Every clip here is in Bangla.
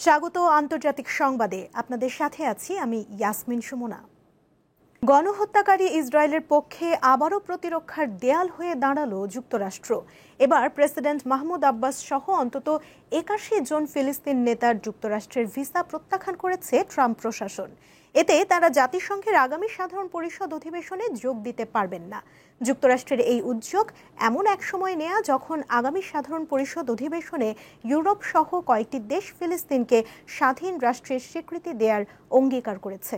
স্বাগত আন্তর্জাতিক সংবাদে। আপনাদের সাথে আছি আমি ইয়াসমিন সুমনা। গণহত্যাকারী ইসরায়েলের পক্ষে আবারও প্রতিরক্ষার দেয়াল হয়ে দাঁড়ালো যুক্তরাষ্ট্র। এবার প্রেসিডেন্ট মাহমুদ আব্বাস সহ অন্তত ৮১ জন ফিলিস্তিন নেতার যুক্তরাষ্ট্রের ভিসা প্রত্যাখ্যান করেছে ট্রাম্প প্রশাসন। এতে তারা জাতিসংঘের আগামী সাধারণ পরিষদ অধিবেশনে যোগ দিতে পারবেন না। যুক্তরাষ্ট্রের এই উদ্যোগ এমন এক সময় নেয়া যখন আগামী সাধারণ পরিষদ অধিবেশনে ইউরোপ সহ কয়েকটি দেশ ফিলিস্তিনকে স্বাধীন রাষ্ট্রের স্বীকৃতি দেওয়ার অঙ্গীকার করেছে।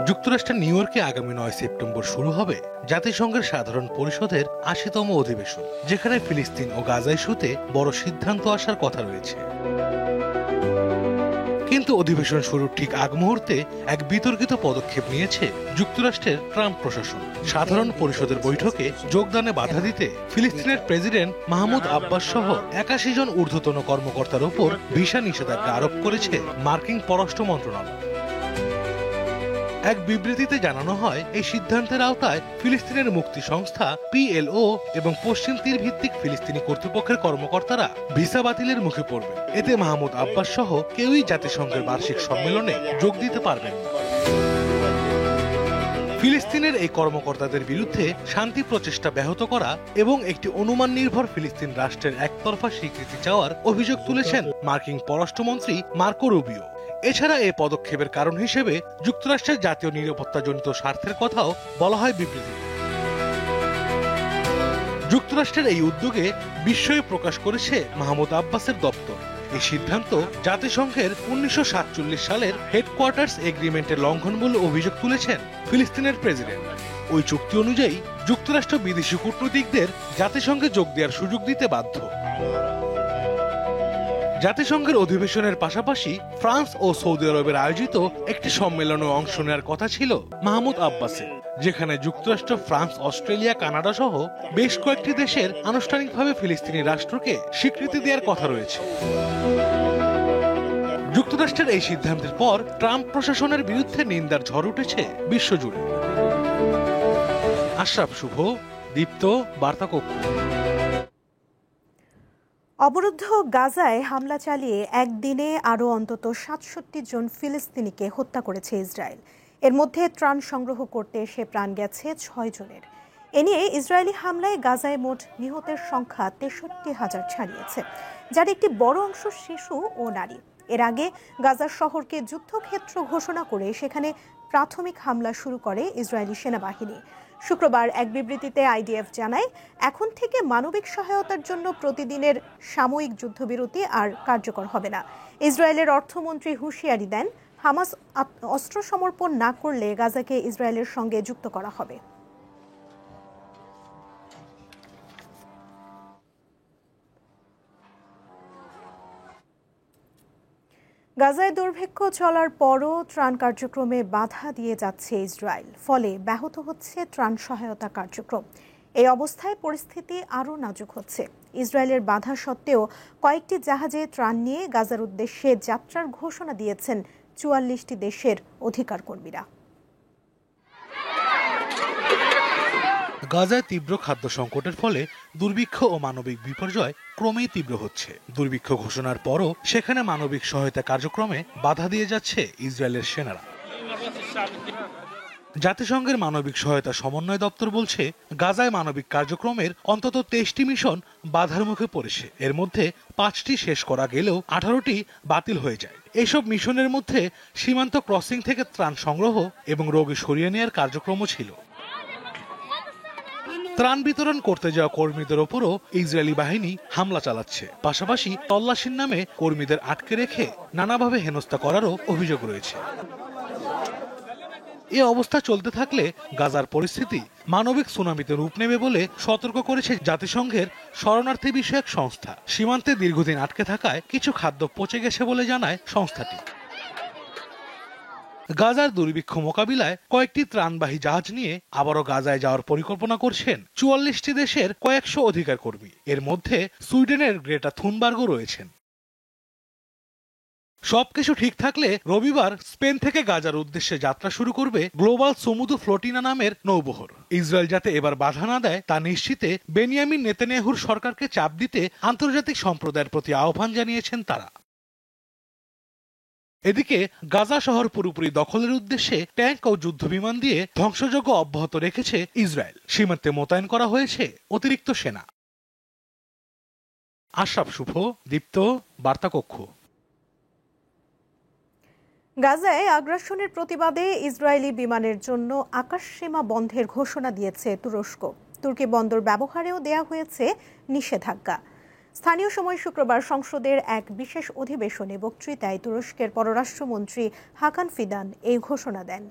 যুক্তরাষ্ট্রের নিউ ইয়র্কে আগামী ৯ সেপ্টেম্বর শুরু হবে জাতিসংঘের সাধারণ পরিষদের ৮০তম অধিবেশন, যেখানে ফিলিস্তিন ও গাজা ইস্যুতে বড় সিদ্ধান্ত আসার কথা রয়েছে। কিন্তু অধিবেশন শুরুর ঠিক আগ মুহূর্তে এক বিতর্কিত পদক্ষেপ নিয়েছে যুক্তরাষ্ট্রের ট্রাম্প প্রশাসন। সাধারণ পরিষদের বৈঠকে যোগদানে বাধা দিতে ফিলিস্তিনের প্রেসিডেন্ট মাহমুদ আব্বাস সহ ৮১ জন ঊর্ধ্বতন কর্মকর্তার উপর ভিসা নিষেধাজ্ঞা আরোপ করেছে মার্কিন পররাষ্ট্র মন্ত্রণালয়। এক বিবৃতিতে জানানো হয়, এই সিদ্ধান্তের আওতায় ফিলিস্তিনের মুক্তি সংস্থা PLO এবং পশ্চিম তীর ভিত্তিক ফিলিস্তিনি কর্তৃপক্ষের কর্মকর্তারা ভিসা বাতিলের মুখে পড়বে। এতে মাহমুদ আব্বাস সহ কেউই জাতিসংঘের বার্ষিক সম্মেলনে যোগ দিতে পারবেন না। ফিলিস্তিনের এই কর্মকর্তাদের বিরুদ্ধে শান্তি প্রচেষ্টা ব্যাহত করা এবং একটি অনুমান নির্ভর ফিলিস্তিন রাষ্ট্রের একতরফা স্বীকৃতি চাওয়ার অভিযোগ তুলেছেন মার্কিন পররাষ্ট্রমন্ত্রী মার্কো রুবিও। এছাড়া এই পদক্ষেপের কারণ হিসেবে যুক্তরাষ্ট্রের জাতীয় নিরাপত্তাজনিত স্বার্থের কথাও বলা হয় বিবৃতিতে। যুক্তরাষ্ট্রের এই উদ্যোগে বিস্ময় প্রকাশ করেছে মাহমুদ আব্বাসের দপ্তর। এই সিদ্ধান্ত জাতিসংঘের ১৯৪৭ সালের হেডকোয়ার্টার্স এগ্রিমেন্টের লঙ্ঘন বলে অভিযোগ তুলেছেন ফিলিস্তিনের প্রেসিডেন্ট। ওই চুক্তি অনুযায়ী যুক্তরাষ্ট্র বিদেশি কূটনীতিকদের জাতিসংঘে যোগ দেওয়ার সুযোগ দিতে বাধ্য। জাতিসংঘের অধিবেশনের পাশাপাশি ফ্রান্স ও সৌদি আরবের আয়োজিত একটি সম্মেলনে অংশ নেওয়ার কথা ছিল মাহমুদ আব্বাসের, যেখানে যুক্তরাষ্ট্র, ফ্রান্স, অস্ট্রেলিয়া, কানাডা সহ বেশ কয়েকটি দেশের আনুষ্ঠানিকভাবে ফিলিস্তিনি রাষ্ট্রকে স্বীকৃতি দেওয়ার কথা রয়েছে। যুক্তরাষ্ট্রের এই সিদ্ধান্তের পর ট্রাম্প প্রশাসনের বিরুদ্ধে নিন্দার ঝড় উঠেছে বিশ্বজুড়ে। আশরাফ শুভ, দীপ্ত, বার্তাকক্ষ। অবরুদ্ধ গাজায় হামলা চালিয়ে একদিনে আরও অন্তত ৬৭ জন ফিলিস্তিনিকে হত্যা করেছে ইসরায়েল। এর মধ্যে ত্রাণ সংগ্রহ করতে এসে প্রাণ গেছে ৬ জনের। এ নিয়ে ইসরায়েলি হামলায় গাজায় মোট নিহতের সংখ্যা ৬৩,০০০ ছাড়িয়েছে, যার একটি বড় অংশ শিশু ও নারী। এর আগে গাজার শহরকে যুদ্ধক্ষেত্র ঘোষণা করে সেখানে প্রাথমিক হামলা শুরু করে ইসরায়েলি সেনাবাহিনী। শুক্রবার এক বিবৃতিতে IDF জানায়, এখন থেকে মানবিক সহায়তার জন্য প্রতিদিনের সাময়িক যুদ্ধবিরতি আর কার্যকর হবে না। ইসরায়েলের অর্থমন্ত্রী হুঁশিয়ারি দেন, হামাস অস্ত্র সমর্পণ না করলে গাজাকে ইসরায়েলের সঙ্গে যুক্ত করা হবে। গাজায় দুর্ভিক্ষ চলার পরও ত্রাণ কার্যক্রমে বাধা দিয়ে যাচ্ছে ইসরায়েল, ফলে ব্যাহত হচ্ছে ত্রাণ সহায়তা কার্যক্রম। এই অবস্থায় পরিস্থিতি আরও নাজুক হচ্ছে। ইসরায়েলের বাধা সত্ত্বেও কয়েকটি জাহাজে ত্রাণ নিয়ে গাজার উদ্দেশ্যে যাত্রার ঘোষণা দিয়েছেন ৪৪টি দেশের অধিকার কর্মীরা। গাজায় তীব্র খাদ্য সংকটের ফলে দুর্ভিক্ষ ও মানবিক বিপর্যয় ক্রমেই তীব্র হচ্ছে। দুর্ভিক্ষ ঘোষণার পরও সেখানে মানবিক সহায়তা কার্যক্রমে বাধা দিয়ে যাচ্ছে ইসরায়েলের সেনারা। জাতিসংঘের মানবিক সহায়তা সমন্বয় দপ্তর বলছে, গাজায় মানবিক কার্যক্রমের অন্তত ২৩টি মিশন বাধার মুখে পড়েছে। এর মধ্যে ৫টি শেষ করা গেলেও ১৮টি বাতিল হয়ে যায়। এসব মিশনের মধ্যে সীমান্ত ক্রসিং থেকে ত্রাণ সংগ্রহ এবং রোগী সরিয়ে নেওয়ার কার্যক্রমও ছিল। ত্রাণ বিতরণ করতে যাওয়া কর্মীদের ওপরও ইসরায়েলি বাহিনী হামলা চালাচ্ছে। পাশাপাশি তল্লাশির নামে কর্মীদের আটকে রেখে নানাভাবে হেনস্থা করারও অভিযোগ রয়েছে। এ অবস্থা চলতে থাকলে গাজার পরিস্থিতি মানবিক সুনামিতে রূপ নেবে বলে সতর্ক করেছে জাতিসংঘের শরণার্থী বিষয়ক সংস্থা। সীমান্তে দীর্ঘদিন আটকে থাকায় কিছু খাদ্য পচে গেছে বলে জানায় সংস্থাটি। গাজার দুর্ভিক্ষ মোকাবিলায় কয়েকটি ত্রাণবাহী জাহাজ নিয়ে আবারও গাজায় যাওয়ার পরিকল্পনা করছেন ৪৪টি দেশের কয়েকশো অধিকার কর্মী। এর মধ্যে সুইডেনের গ্রেটা থুনবার্গও রয়েছেন। সবকিছু ঠিক থাকলে রবিবার স্পেন থেকে গাজার উদ্দেশ্যে যাত্রা শুরু করবে গ্লোবাল সমুদ্র ফ্লোটিনা নামের নৌবহর। ইসরায়েল যাতে এবার বাধা না দেয় তা নিশ্চিতে বেনিয়ামিন নেতানিয়াহুর সরকারকে চাপ দিতে আন্তর্জাতিক সম্প্রদায়ের প্রতি আহ্বান জানিয়েছেন তারা। এদিকে গাজা শহর পুরোপুরি দখলের উদ্দেশ্যে ট্যাঙ্ক ও যুদ্ধবিমান দিয়ে ধ্বংসযজ্ঞ অব্যাহত রেখেছে ইসরায়েল। সীমান্তে মোতায়েন করা হয়েছে অতিরিক্ত সেনা। আশরাফ শুভ, দীপ্ত, বার্তাকক্ষ। গাজায় আগ্রাসনের প্রতিবাদে ইসরায়েলি বিমানের জন্য আকাশসীমা বন্ধের ঘোষণা দিয়েছে তুরস্ক। তুর্কি বন্দর ব্যবহারেও দেয়া হয়েছে নিষেধাজ্ঞা। স্থানীয় সময় শুক্রবার সংসদের এক বিশেষ অধিবেশনে বক্তৃতায় তুরস্কের পররাষ্ট্রমন্ত্রী হাকান ফিদান এই ঘোষণা দেন।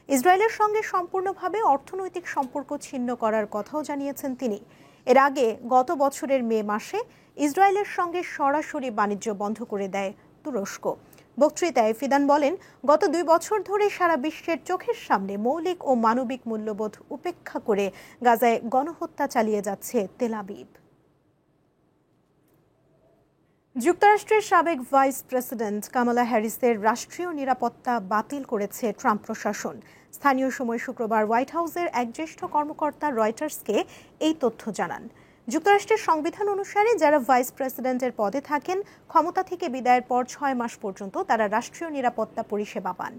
ইসরায়েলের সঙ্গে সম্পূর্ণভাবে অর্থনৈতিক সম্পর্ক ছিন্ন করার কথাও জানিয়েছেন তিনি। এর আগে গত বছরের মে মাসে ইসরায়েলের সঙ্গে সরাসরি বাণিজ্য বন্ধ করে দেয় তুরস্ক। বক্তৃতায় ফিদান বলেন, গত 2 বছর ধরে সারা বিশ্বের চোখের সামনে মৌলিক ও মানবিক মূল্যবোধ উপেক্ষা করে গাজায় গণহত্যা চালিয়ে যাচ্ছে তেল আবিব। যুক্তরাষ্ট্রের সাবেক ভাইস প্রেসিডেন্ট কামালা হ্যারিসের রাষ্ট্রীয় নিরাপত্তা বাতিল করেছে ট্রাম্প প্রশাসন। স্থানীয় সময় শুক্রবার হোয়াইট হাউসের এক জ্যেষ্ঠ কর্মকর্তা রয়টার্সকে এই তথ্য জানান। যুক্তরাষ্ট্রের সংবিধান অনুসারে যারা ভাইস প্রেসিডেন্টের পদে থাকেন, ক্ষমতা থেকে বিদায়ের পর 6 মাস পর্যন্ত তারা রাষ্ট্রীয় নিরাপত্তা পরিষেবা পান।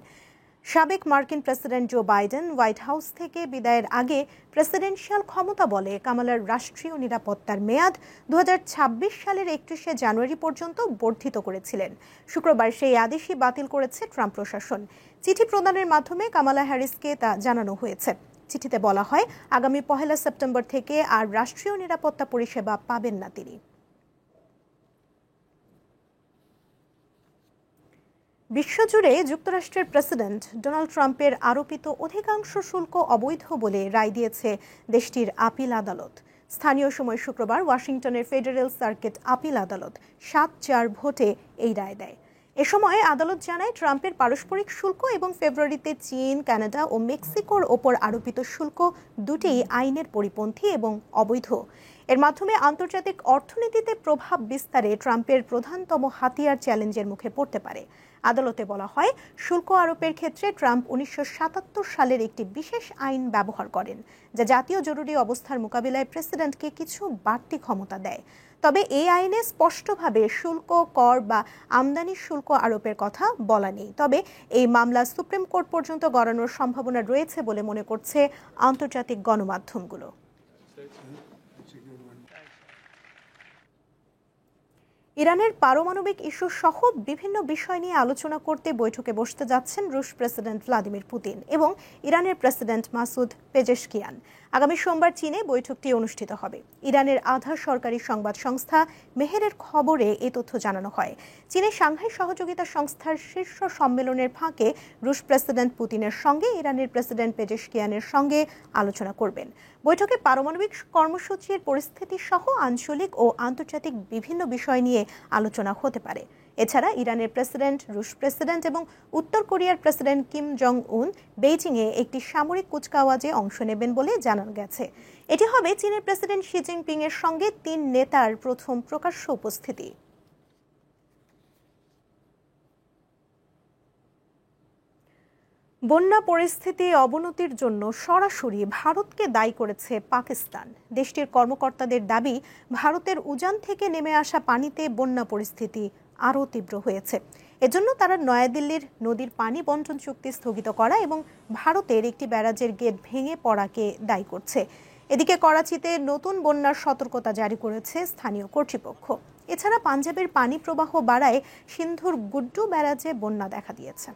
সাবেক মার্কিন president Joe Biden White House থেকে বিদায়ের আগে প্রেসিডেন্সিয়াল ক্ষমতা বলে কামালার রাষ্ট্রীয় নিরাপত্তার মেয়াদ 2026 সালের 31শে জানুয়ারি পর্যন্ত বর্ধিত করেছিলেন। শুক্রবার সেই আদেশই বাতিল করেছে ট্রাম্প প্রশাসন। চিঠি প্রদানের মাধ্যমে কামালা হ্যারিসকে তা জানানো হয়েছে। চিঠিতে বলা হয়, আগামী 1 সেপ্টেম্বর থেকে আর রাষ্ট্রীয় নিরাপত্তা পরিষেবা পাবেন না তিনি। বিশ্বজুড়ে যুক্তরাষ্ট্রের প্রেসিডেন্ট ডোনাল্ড ট্রাম্পের আরোপিত অধিকাংশ শুল্ক অবৈধ বলে রায় দিয়েছে দেশটির আপিল আদালত। স্থানীয় সময় শুক্রবার ওয়াশিংটনের ফেডারেল সার্কিট আপিল আদালত 7-4 ভোটে এই রায় দেয়। এ সময় আদালত জানায়, ট্রাম্পের পারস্পরিক শুল্ক এবং ফেব্রুয়ারিতে চীন, কানাডা ও মেক্সিকোর ওপর আরোপিত শুল্ক দুটিই আইনের পরিপন্থী এবং অবৈধ। এর মাধ্যমে আন্তর্জাতিক অর্থনীতিতে প্রভাব বিস্তারে ট্রাম্পের প্রধানতম হাতিয়ার চ্যালেঞ্জের মুখে পড়তে পারে। আদালতে বলা হয়, শুল্ক আরোপের ক্ষেত্রে ট্রাম্প 1977 সালের একটি বিশেষ আইন ব্যবহার করেন, যা জাতীয় জরুরি অবস্থার মোকাবিলায় প্রেসিডেন্টকে কিছু বাড়তি ক্ষমতা দেয়। তবে এই আইনে স্পষ্টভাবে শুল্ক, কর বা আমদানি শুল্ক আরোপের কথা বলা নেই। তবে এই মামলা সুপ্রিম কোর্ট পর্যন্ত গড়ানোর সম্ভাবনা রয়েছে বলে মনে করছে আন্তর্জাতিক গণমাধ্যমগুলো। ইরানের পারমাণবিক ইস্যু সহ বিভিন্ন বিষয় নিয়ে আলোচনা করতে বৈঠকে বসতে যাচ্ছেন রুশ প্রেসিডেন্ট ভ্লাদিমির পুতিন এবং ইরানের প্রেসিডেন্ট মাসুদ পেজেশকিয়ান। আগামী সোমবার চীনে বৈঠকটি অনুষ্ঠিত হবে। ইরানের আধা সরকারি সংবাদ সংস্থা মেহেরের খবরে এই তথ্য জানানো হয়। চীনের সাংহাই সহযোগিতা সংস্থার শীর্ষ সম্মেলনের ফাঁকে রুশ প্রেসিডেন্ট পুতিনের সঙ্গে ইরানের প্রেসিডেন্ট পেজেশকিয়ানের সঙ্গে আলোচনা করবেন। বৈঠকে পারমাণবিক কর্মসূচির পরিস্থিতি সহ আঞ্চলিক ও আন্তর্জাতিক বিভিন্ন বিষয় নিয়ে আলোচনা হতে পারে। এছাড়া ইরানের প্রেসিডেন্ট, রুশ প্রেসিডেন্ট এবং উত্তর কোরিয়ার প্রেসিডেন্ট কিম জং উন বেইজিংয়ে একটি সামরিক কুচকাওয়াজে অংশ নেবেন বলে জানা গেছে। এটি হবে চীনের প্রেসিডেন্ট শি জিনপিং এর সঙ্গে 3 নেতার প্রথম প্রকাশ্য উপস্থিতি। বন্যা পরিস্থিতি অবনতির জন্য সরাসরি ভারতকে দায়ী করেছে পাকিস্তান। দেশটির কর্মকর্তাদের দাবি, ভারতের উজান থেকে নেমে আসা পানিতে বন্যা পরিস্থিতি আরও তীব্র হয়েছে। এজন্য তারা নয়াদিল্লির নদীর পানি বন্টন চুক্তি স্থগিত করা এবং ভারতের একটি ব্যারাজের গেট ভেঙে পড়াকে দায়ী করছে। এদিকে করাচিতে নতুন বন্যার সতর্কতা জারি করেছে স্থানীয় কর্তৃপক্ষ। এছাড়া পাঞ্জাবের পানি প্রবাহ বাড়ায় সিন্ধুর গুড্ডু ব্যারাজে বন্যা দেখা দিয়েছে।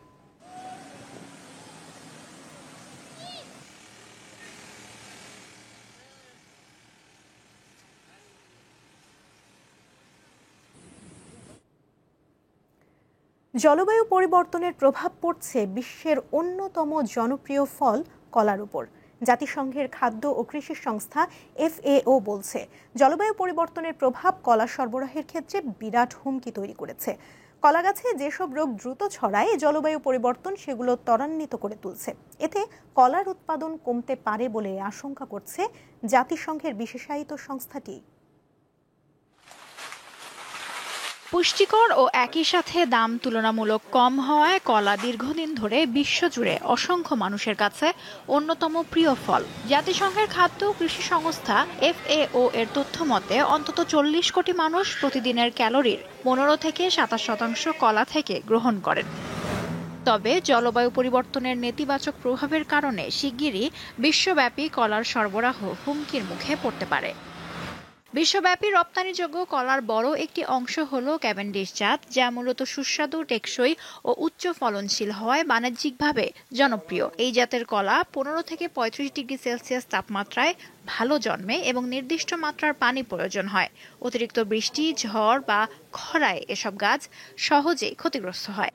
জলবায়ু পরিবর্তনের প্রভাব পড়ছে বিশ্বের অন্যতম জনপ্রিয় ফল কলার উপর। জাতিসংঘের খাদ্য ও কৃষি সংস্থা FAO বলছে, জলবায়ু পরিবর্তনের প্রভাব কলা সরবরাহের ক্ষেত্রে বিরাট হুমকি তৈরি করেছে। কলাগাছে যেসব রোগ দ্রুত ছড়ায় জলবায়ু পরিবর্তন সেগুলো ত্বরান্বিত করে তুলছে। এতে কলার উৎপাদন কমতে পারে বলে আশঙ্কা করছে জাতিসংঘের বিশেষায়িত সংস্থাটি। পুষ্টিকর ও একই সাথে দাম তুলনামূলক কম হওয়ায় কলা দীর্ঘদিন ধরে বিশ্বজুড়ে অসংখ্য মানুষের কাছে অন্যতম প্রিয় ফল। জাতিসংঘের খাদ্য ও কৃষি সংস্থা FAO এর তথ্য মতে অন্তত 40 কোটি মানুষ প্রতিদিনের ক্যালোরির 15 থেকে 27% কলা থেকে গ্রহণ করেন। তবে জলবায়ু পরিবর্তনের নেতিবাচক প্রভাবের কারণে শিগগিরই বিশ্বব্যাপী কলার সরবরাহ হুমকির মুখে পড়তে পারে। বিশ্বব্যাপী রপ্তানিযোগ্য কলার বড় একটি অংশ হল ক্যাভেন্ডিশ জাত, যা মূলত সুস্বাদু, টেকসই ও উচ্চ ফলনশীল হওয়ায় বাণিজ্যিকভাবে জনপ্রিয়। এই জাতের কলা 15 থেকে 35 ডিগ্রি সেলসিয়াস তাপমাত্রায় ভালো জন্মে এবং নির্দিষ্ট মাত্রার পানি প্রয়োজন হয়। অতিরিক্ত বৃষ্টি, ঝড় বা খরায় এসব গাছ সহজেই ক্ষতিগ্রস্ত হয়।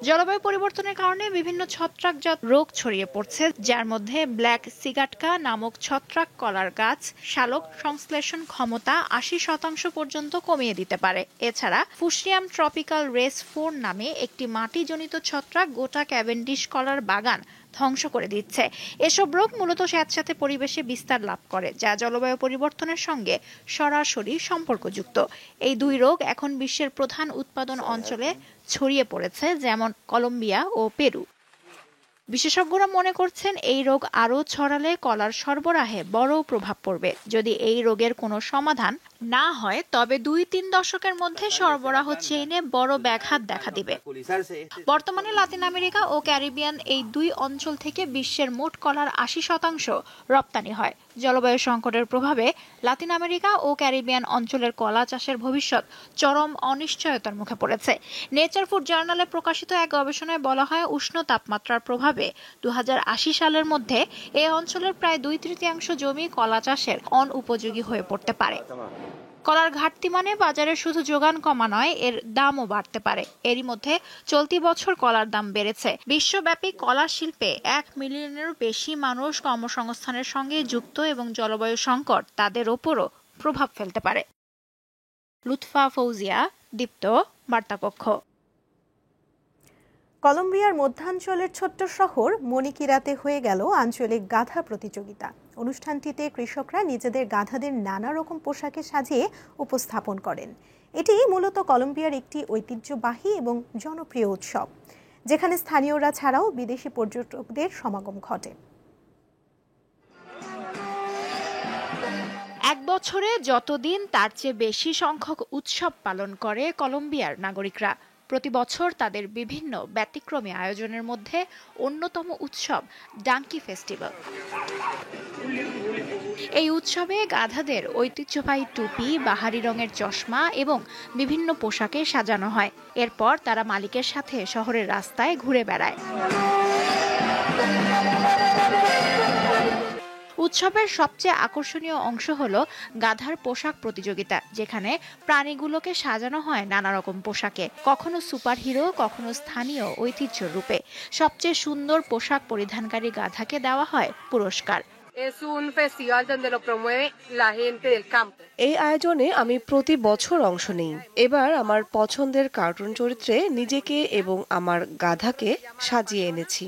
জলবায়ু পরিবর্তনের কারণে বিভিন্ন ছত্রাকজাত রোগ ছড়িয়ে পড়ছে, যার মধ্যে ব্ল্যাক সিগাটকা নামক ছত্রাক কলার গাছ শালক সংশ্লেষণ ক্ষমতা 80% পর্যন্ত কমিয়ে দিতে পারে। এছাড়া ফুসিয়াম ট্রপিক্যাল রেস 4 নামে একটি মাটিজনিত ছত্রাক গোটা ক্যাভেন্ডিশ কলার বাগান ধ্বংস করে দিচ্ছে। এসব রোগ মূলত স্যাঁতস্যাঁতে পরিবেশে বিস্তার লাভ করে, যা জলবায়ু পরিবর্তনের সঙ্গে সরাসরি সম্পর্কযুক্ত। এই দুই রোগ এখন বিশ্বের প্রধান উৎপাদন অঞ্চলে ছড়িয়ে পড়েছে, যেমন কলম্বিয়া ও পেরু। বিশেষজ্ঞরা মনে করছেন এই রোগ আরও ছড়ালে কলার সরবরাহে বড় প্রভাব পড়বে। যদি এই রোগের কোনো সমাধান না হয় তবে 2-3 দশকের মধ্যে সরবরাহ চেইনে বড় ব্যাঘাত দেখা দিবে। বর্তমানে লাতিন আমেরিকা ও ক্যারিবিয়ান এই দুই অঞ্চল থেকে বিশ্বের মোট কলার 80% রপ্তানি হয়। জলবায়ু সংকটের প্রভাবে লাতিন আমেরিকা ও ক্যারিবিয়ান অঞ্চলের কলা চাষের ভবিষ্যৎ চরম অনিশ্চয়তার মুখে পড়েছে। নেচার ফুড জার্নালে প্রকাশিত এক গবেষণায় বলা হয়, উষ্ণ তাপমাত্রার প্রভাবে 2080 সালের মধ্যে এই অঞ্চলের প্রায় 2/3 জমি কলা চাষের অনুপযোগী হয়ে পড়তে পারে। কলার ঘাটতি মানে বাজারে শুধু যোগান কমা নয়, এর দামও বাড়তে পারে। এরই মধ্যে চলতি বছর কলার দাম বেড়েছে। বিশ্বব্যাপী কলা শিল্পে 1 মিলিয়নেরও বেশি মানুষ কর্মসংস্থানের সঙ্গে যুক্ত এবং জলবায়ু সংকট তাদের ওপরও প্রভাব ফেলতে পারে। লুৎফা ফৌজিয়া, দীপ্ত, বার্তাকক্ষ। কলম্বিয়ার মধ্যাঞ্চলের ছোট্ট শহর মনিকিরাতে হয়ে গেল আঞ্চলিক গাধা প্রতিযোগিতা। অনুষ্ঠানটিতে কৃষকরা নিজেদের গাধাদের নানা রকম পোশাকে সাজিয়ে উপস্থাপন করেন। এটি মূলত কলম্বিয়ার একটি ঐতিহ্যবাহী এবং জনপ্রিয় উৎসব, যেখানে স্থানীয়রা ছাড়াও বিদেশি পর্যটকদের সমাগম ঘটে। এক বছরে যতদিন তার চেয়ে বেশি সংখ্যক উৎসব পালন করে কলম্বিয়ার নাগরিকরা। প্রতি বছর তাদের বিভিন্ন ব্যতিক্রমী আয়োজনের মধ্যে অন্যতম উৎসব ডাঙ্কি ফেস্টিভ্যাল। এই উৎসবে গাধাদের ঐতিহ্যবাহী টুপি, বাহারি রঙের চশমা এবং বিভিন্ন পোশাকে সাজানো হয়। এরপর তারা মালিকের সাথে শহরের রাস্তায় ঘুরে বেড়ায়। উৎসবের সবচেয়ে আকর্ষণীয় অংশ হলো গাধার পোশাক প্রতিযোগিতা, যেখানে প্রাণীগুলোকে সাজানো হয় নানা রকম পোশাকে, কখনো সুপারহিরো, কখনো স্থানীয় ঐতিহ্য রূপে। সবচেয়ে সুন্দর পোশাক পরিধানকারী গাধাকে দেওয়া হয় পুরস্কার। এই আয়োজনে আমি প্রতি বছর অংশ নেই। এবার আমার পছন্দের কার্টুন চরিত্রে নিজেকে এবং আমার গাধাকে সাজিয়ে এনেছি।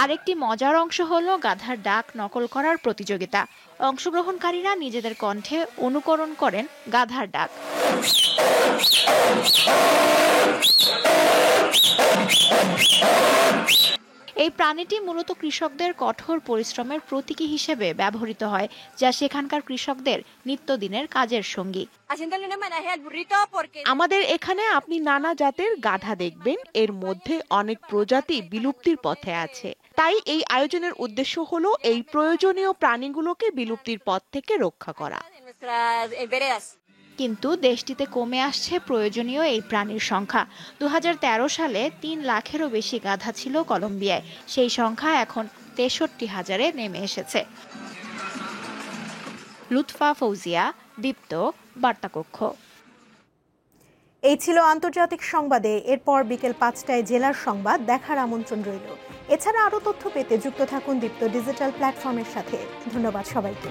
আরেকটি মজার অংশ হলো গাধার ডাক নকল করার প্রতিযোগিতা। অংশগ্রহণকারীরা নিজেদের কণ্ঠে অনুকরণ করেন গাধার ডাক। এই প্রাণীটি মূলত কৃষকদের কঠোর পরিশ্রমের প্রতীকী হিসেবে ব্যবহৃত হয়, যা সেখানকার কৃষকদের নিত্যদিনের কাজের সঙ্গী। আমাদের এখানে আপনি নানা জাতের গাধা দেখবেন, এর মধ্যে অনেক প্রজাতি বিলুপ্তির পথে আছে। তাই এই আয়োজনের উদ্দেশ্য হলো এই প্রয়োজনীয় প্রাণীগুলোকে বিলুপ্তির পথ থেকে রক্ষা করা। কিন্তু দেশটিতে কমে আসছে প্রয়োজনীয় এই প্রাণীর সংখ্যা। 2013 সালে 3 লাখেরও বেশি গাধা ছিল কলম্বিয়ায়। সেই সংখ্যা এখন 63,000-এ নেমে এসেছে। লুৎফা ফৌজিয়া, দীপ্ত, বার্তাকক্ষ। এই ছিল আন্তর্জাতিক সংবাদে। এরপর বিকেল 5টায় জেলার সংবাদ দেখার আমন্ত্রণ রইল। এছাড়া আরও তথ্য পেতে যুক্ত থাকুন দীপ্ত ডিজিটাল প্ল্যাটফর্মের সাথে। ধন্যবাদ সবাইকে।